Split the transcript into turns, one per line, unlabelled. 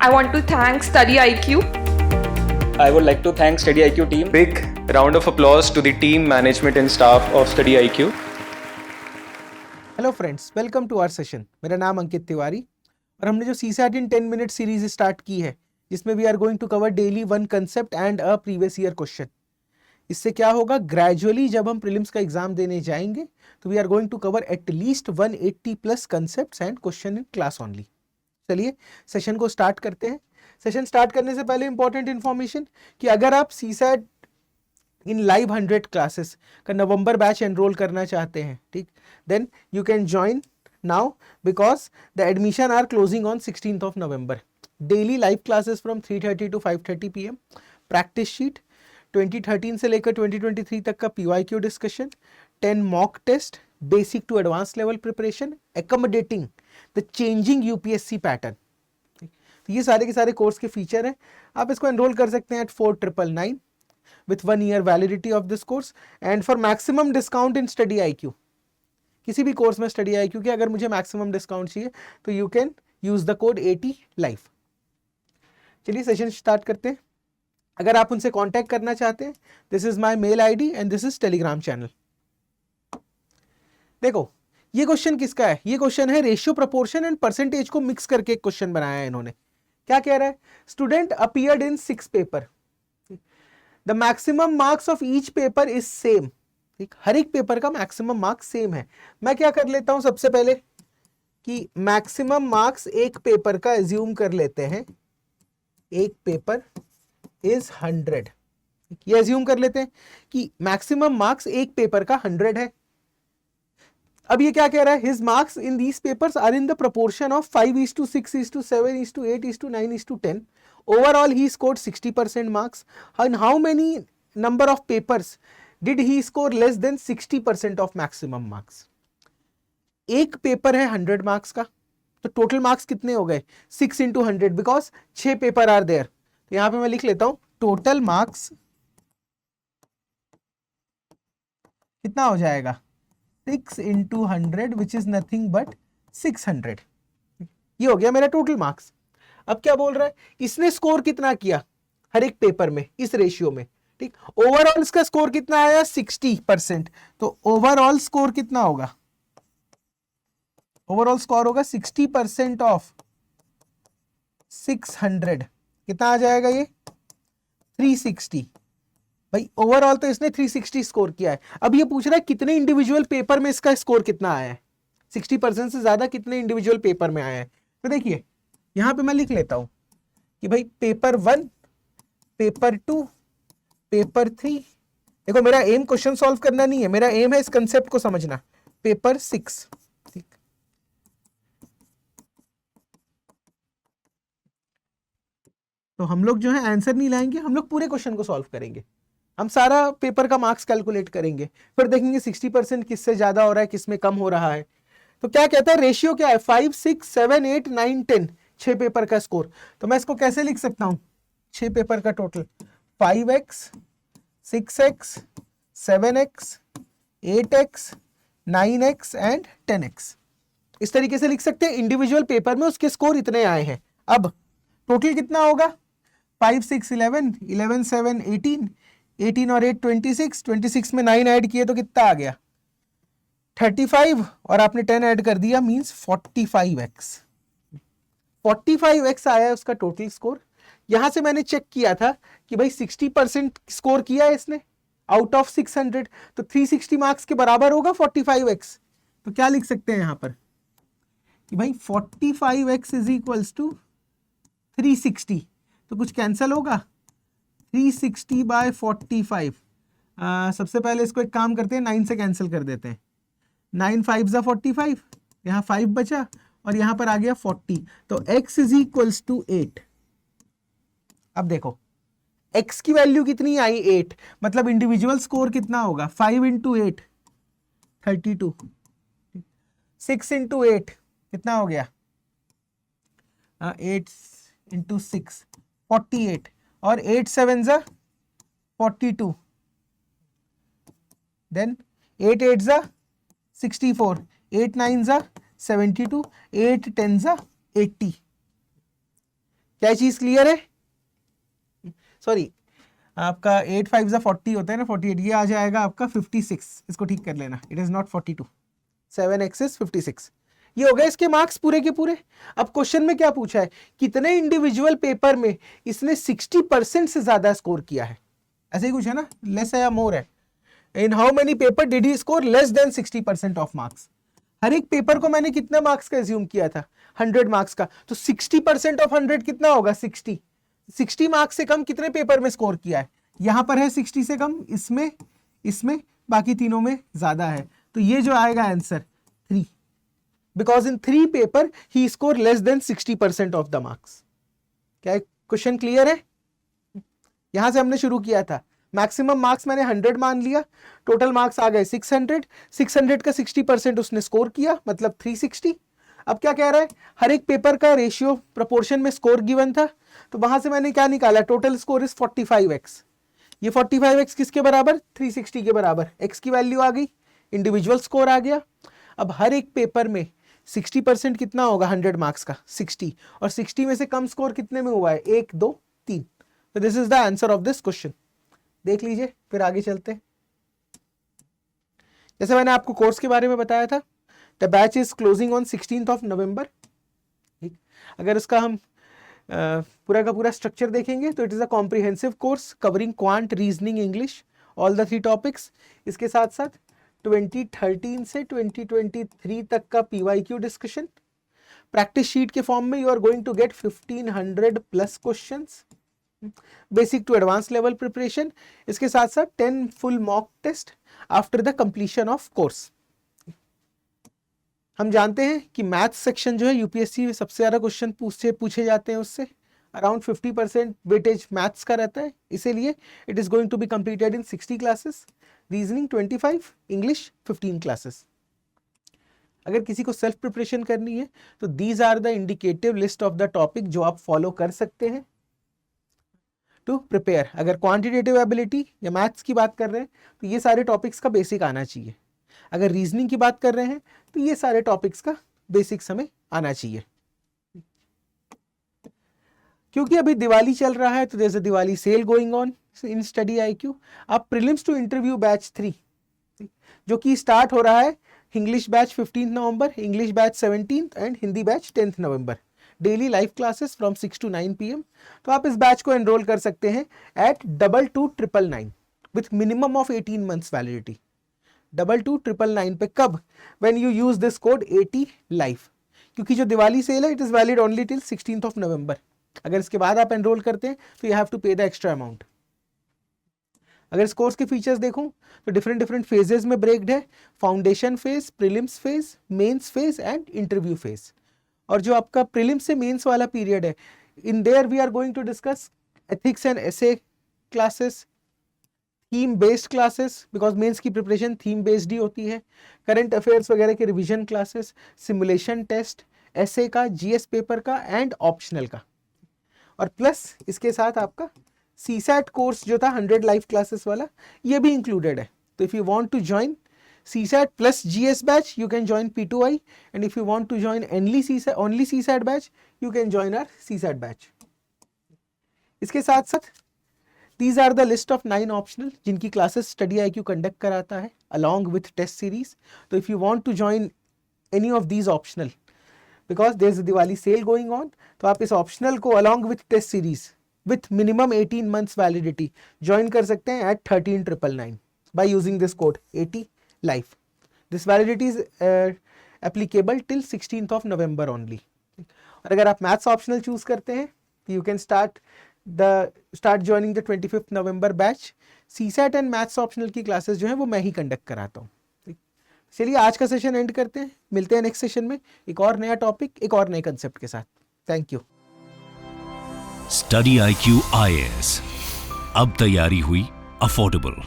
I want to thank Study IQ.
I would like to thank Study IQ team.
Big round of applause to the team, management and staff of Study IQ.
Hello friends, welcome to our session. मेरा नाम अंकित तिवारी और हमने जो CSAT in 10 minute series start की है, जिसमें we are going to cover daily one concept and a previous year question. इससे क्या होगा, ग्रेजुअली जब हम प्रीलिम्स का एग्जाम देने जाएंगे तो we are going to cover at least 180 plus concepts and question in class only. चलिए सेशन को स्टार्ट करते हैं। सेशन स्टार्ट करने से पहले इंपॉर्टेंट इन्फॉर्मेशन कि अगर आप CSAT इन लाइव 100 क्लासेस का नवंबर बैच एनरोल करना चाहते हैं, ठीक, then you can join now because the admission are closing on 16th of November। Daily live classes from 3:30 to 5:30 PM, practice sheet 2013 से लेकर 2023 तक का PYQ discussion, 10 mock test, basic to advance level preparation, accommodating the changing UPSC pattern. तो ये सारे के सारे course के फीचर हैं। आप इसको एनरोल कर सकते हैं eight 4999 with 1 year validity of this course and for maximum discount in Study IQ। किसी भी कोर्स में Study IQ के अगर मुझे maximum discount चाहिए तो you can use the code 80 live। चलिए सेशन स्टार्ट करते हैं। अगर आप उनसे कांटेक्ट करना चाहते हैं, this is my mail ID and this is Telegram channel. देखो ये क्वेश्चन किसका है, ये क्वेश्चन है रेशियो, प्रोपोर्शन एंड परसेंटेज को मिक्स करके एक क्वेश्चन बनाया है इन्होंने। क्या कह रहा है, student appeared in 6 paper, the maximum marks of each paper is same. ठीक, हर एक पेपर का मैक्सिमम मार्क्स सेम है। मैं क्या कर लेता हूं सबसे पहले कि मैक्सिमम मार्क्स एक पेपर का एज्यूम कर लेते हैं, एक पेपर इज 100। ये एज्यूम कर लेते हैं कि मैक्सिमम मार्क्स एक पेपर का 100 है। अब ये क्या कह रहा है, his marks in these papers are in the proportion of 5:6:7:8:9:10। Overall, he scored 60% marks. And how many number of papers did he score less than 60% of maximum marks? एक पेपर है 100 मार्क्स का, तो टोटल मार्क्स कितने हो गए, 6 into 100 because 6 paper are there. तो यहां पे मैं लिख लेता हूं टोटल मार्क्स कितना हो जाएगा, 6 into 100 which is nothing but 600। ये हो गया मेरा टोटल मार्क्स। अब क्या बोल रहा है, इसने स्कोर कितना किया हर एक पेपर में इस रेशियो में। ठीक, ओवरऑल इसका स्कोर कितना आया, 60%। तो ओवरऑल स्कोर कितना होगा, ओवरऑल स्कोर होगा 60% ऑफ 600। कितना आ जाएगा ये, 360। भाई ओवरऑल तो इसने 360 स्कोर किया है। अब ये पूछ रहा है कितने इंडिविजुअल पेपर में इसका स्कोर कितना आया है, 60% से ज्यादा कितने इंडिविजुअल पेपर में आया है। तो देखिए यहां पे मैं लिख लेता हूं कि भाई पेपर 1, पेपर 2, पेपर 3। देखो मेरा एम क्वेश्चन सॉल्व करना नहीं है, मेरा एम है इस कंसेप्ट को समझना। पेपर 6, ठीक, तो हम लोग जो है आंसर नहीं लाएंगे, हम लोग पूरे क्वेश्चन को सॉल्व करेंगे। हम सारा पेपर का मार्क्स कैलकुलेट करेंगे, फिर देखेंगे 60% किससे ज्यादा हो रहा है, किसमें कम हो रहा है। तो क्या कहता है, रेशियो क्या है, 5, 6, 7, 8, 9, 10, 6 पेपर का स्कोर। तो मैं इसको कैसे लिख सकता हूं, 6 पेपर का total 5x, 6x, 7x, 8x, 9x and 10x। इस तरीके से लिख सकते हैं। इंडिविजुअल पेपर में उसके स्कोर इतने आए हैं। अब टोटल कितना होगा, 5, 6, 11, 11, 7, 18, 18 और 8, 26, 26 में 9 ऐड किए तो कितना आ गया, 35, और आपने 10 ऐड कर दिया, मींस 45x। 45x आया है उसका टोटल स्कोर। यहां से मैंने चेक किया था कि भाई 60% स्कोर किया है इसने आउट ऑफ 600, तो 360 मार्क्स के बराबर होगा 45x। तो क्या लिख सकते हैं यहां पर कि भाई 45x इज इक्वल्स टू 360। तो कुछ कैंसिल होगा, 360 बाय 45। सबसे पहले इसको एक काम करते हैं, 9 से कैंसिल कर देते हैं। 9 5 जा 45, यहाँ 5 बचा और यहां पर आ गया 40। तो x इज इक्वल्स टू 8। अब देखो x की वैल्यू कितनी आई, 8, मतलब इंडिविजुअल स्कोर कितना होगा, 5 into 8 32, 6 into 8 कितना हो गया, 8 into 6 48, और 8 7 जा 42, देन 8 8 जा 64, 8 9 जा 72, 8 10 जा 80। क्या चीज क्लियर है? सॉरी, आपका 8 5 40 होता है ना, 48, ये आ जाएगा आपका 56, इसको ठीक कर लेना, it is not 42, 7x is 56। ये हो गए इसके मार्क्स पूरे के पूरे। अब क्वेश्चन में क्या पूछा है, कितने इंडिविजुअल पेपर में इसने 60% से ज्यादा स्कोर किया है, ऐसे ही कुछ है ना, लेस है या मोर है। In how many paper did he score less than 60% of marks. हर एक पेपर को मैंने कितने मार्क्स का एज्यूम किया था, 100 मार्क्स का, तो 60% ऑफ 100 कितना होगा, 60। 60 मार्क्स से कम कितने पेपर में स्कोर किया है, यहां पर है 60 से कम, इसमें बाकी तीनों में ज्यादा है, तो ये जो आएगा answer 3, because in 3 paper he score less than 60% of the marks. क्या क्वेश्चन क्लियर है? यहां से हमने शुरू किया था, मैक्सिमम मार्क्स मैंने 100 मान लिया, टोटल मार्क्स आ गए 600, 600 का 60% उसने स्कोर किया, मतलब 360। अब क्या कह रहा है, हर एक पेपर का रेशियो प्रोपोर्शन में स्कोर गिवन था, तो वहां से मैंने क्या निकाला, टोटल स्कोर इज 45x। ये 45x किसके बराबर, 360 के बराबर, x की वैल्यू आ गई, इंडिविजुअल स्कोर आ गया। अब हर एक पेपर में 60% कितना होगा 100 मार्क्स का, 60, और 60 में से कम स्कोर कितने में हुआ है, 1 2 3। तो this is the answer of this question. देख लीजिए, फिर आगे चलते हैं। जैसे मैंने आपको कोर्स के बारे में बताया था, the batch is closing on 16th of November। ठीक, अगर उसका हम पूरा का पूरा स्ट्रक्चर देखेंगे तो it is a comprehensive course covering quant, reasoning, English, all the 3 topics. इसके साथ साथ 2013 से 2023 तक का PYQ डिस्कशन, प्रैक्टिस शीट के फॉर्म में you are going to get 1500 plus questions, basic to advance level preparation. इसके साथ साथ 10 full mock test after the completion of course. हम जानते हैं कि मैथ्स सेक्शन जो है यूपीएससी में सबसे ज्यादा क्वेश्चन पूछे जाते हैं, उससे अराउंड 50% वेटेज मैथ्स का रहता है, इसीलिए it is going to be completed in 60 classes, reasoning 25, English 15 classes. अगर किसी को सेल्फ प्रिपरेशन करनी है तो these are the indicative list of the topic जो आप फॉलो कर सकते हैं टू प्रिपेयर। अगर क्वांटिटेटिव एबिलिटी या मैथ्स की बात कर रहे हैं तो ये सारे टॉपिक्स का बेसिक आना चाहिए, अगर रीजनिंग की बात कर रहे हैं तो ये सारे टॉपिक्स का बेसिक्स हमें आना चाहिए। क्योंकि अभी दिवाली चल रहा है तो there is a Diwali sale going on in study IQ। आप प्रीलिम्स टू इंटरव्यू बैच 3 जो कि स्टार्ट हो रहा है, English batch 15 November, English batch 17 and Hindi batch 10 November, daily live classes from 6 to 9 PM। तो आप इस बैच को एनरोल कर सकते हैं at 229999 with minimum of 18 months validity. 229999 पे कब, when you use this code 80 live, क्योंकि जो दिवाली सेल है it is valid only till 16th of November। अगर इसके बाद आप एनरोल करते हैं तो यू हैव टू पे द एक्स्ट्रा अमाउंट। अगर इस कोर्स के फीचर्स देखूं तो डिफरेंट फेजेस में ब्रेक्ड है, foundation phase, prelims phase, mains phase and interview phase. और जो आपका प्रीलिम्स से मेंस वाला पीरियड है, in there we are going to discuss ethics and essay classes, theme based classes, because mains की preparation theme based ही होती है, करंट अफेयर्स वगैरह के revision classes, simulation test, essay का, GS पेपर का एंड ऑप्शनल का। और प्लस इसके साथ आपका CSAT कोर्स जो था 100 लाइव क्लासेस वाला, ये भी इंक्लूडेड है। तो if you want to join CSAT plus GS batch, you can join P2I, and if you want to join only CSAT batch, you can join our CSAT batch. इसके साथ साथ these are the list of 9 optional जिनकी classes Study IQ conduct कराता है along with test series. तो if you want to join any of these optional, because there is a Diwali sale going on, तो आप इस optional को along with test series with minimum 18 months validity join कर सकते हैं at 13999 by using this code 80 live. This validity is applicable till 16th of November only. और अगर आप मैथ्स ऑप्शनल चूज करते हैं तो you can start joining the 25th November batch. CSAT and maths optional की क्लासेस जो है वो मैं ही कंडक्ट कराता हूँ। चलिए आज का सेशन एंड करते हैं, मिलते हैं नेक्स्ट सेशन में एक और नया टॉपिक, एक और नए कंसेप्ट के साथ। Thank you.
Study IQ IAS, अब तैयारी हुई अफोर्डेबल।